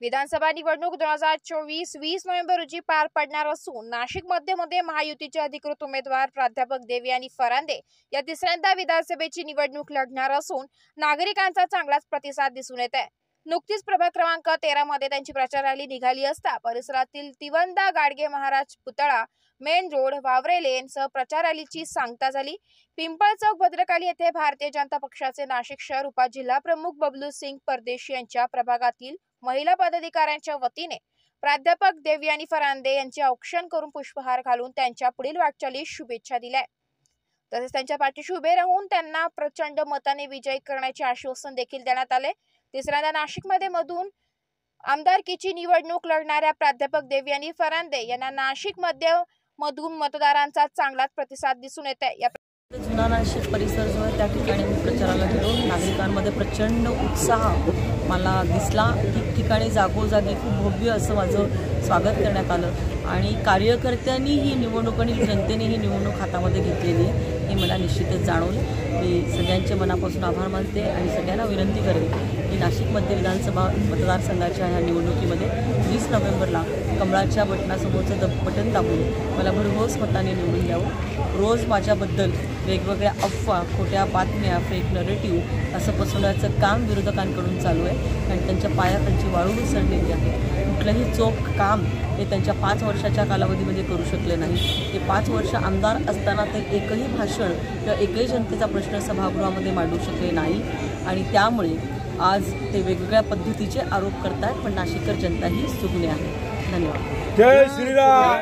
विधानसभा निवडणूक 2024 20 नोव्हेंबर रोजी पार पडणार असून नाशिक मध्ये महायुतीचे अधिकृत उमेदवार प्राध्यापक देवयानी फरांदे या तिसऱ्यांदा विधानसभेची निवडणूक लढणार असून नागरिकांचा चांगलाच प्रतिसाद दिसून येत आहे। नुकतीच प्रभाग क्रमांक 13 मध्ये त्यांची प्रचार रॅली निघाली असता परिसरातील तिवंदा गाडगे महाराज पुतळा, मेन रोड, वावरे लेन सह प्रचार रॅलीची सांगता झाली। पिंपळ चौक भद्रकाली येथे भारतीय जनता पक्षाचे नाशिक शहर उपजिल्हा प्रमुख बबलू सिंग परदेशी यांच्या प्रभागातील महिला पदाधिकाऱ्यांच्या वतीने प्राध्यापक देवयानी फरांदे यांचे औक्षण करून पुष्पहार घालून त्यांच्या पुढील वाटचालीस शुभेच्छा दिल्या। तसेच त्यांच्या पाठीशी उभे राहून त्यांना प्रचंड मताने विजयी करण्याचे आश्वासन देखील देण्यात आले। तिसऱ्यांदा नाशिकमध्ये मधून आमदारकीची निवडणूक लढणाऱ्या प्राध्यापक देवयानी फरांदे यांना नाशिक मधून मतदारांचा चांगलाच प्रतिसाद दिसून येत आहे। जुना नाशिक परिसर जो आहे त्या ठिकाणी मी प्रचाराला गेलो। नागरिकांमध्ये प्रचंड उत्साह मला दिसला। ठिकठिकाणी जागोजागी खूप भव्य असं माझं स्वागत करण्यात आलं आणि कार्यकर्त्यांनी ही निवडणूक आणि जनतेने ही निवडणूक हातामध्ये घेतलेली आहे हे मला निश्चितच जाणवलं। मी सगळ्यांचे मनापासून आभार मानते आणि सगळ्यांना विनंती करेन की नाशिकमध्ये विधानसभा मतदारसंघाच्या ह्या निवडणुकीमध्ये 20 नोव्हेंबरला कमळाच्या बटनासमोरचं बटन दाबून मला भरघोस मताने निवडून द्यावं। रोज माझ्याबद्दल वेगवेगळ्या अफवा, खोट्या बातम्या, फेक नरेटिव्ह असं पसरवण्याचं काम विरोधकांकडून चालू आहे आणि त्यांच्या पायाखालची वाळू मिसळलेली आहे। कुठलंही चोख काम ते त्यांच्या 5 वर्षाच्या कालावधीमध्ये करू शकले नाही। ते 5 वर्ष आमदार असताना ते एकही भाषण किंवा एकही जनतेचा प्रश्न सभागृहामध्ये मांडू शकले नाही आणि त्यामुळे आज ते वेगवेगळ्या पद्धतीचे आरोप करतात, पण नाशिककर जनता ही सुज्ञ आहे। धन्यवाद। जय श्रीराम।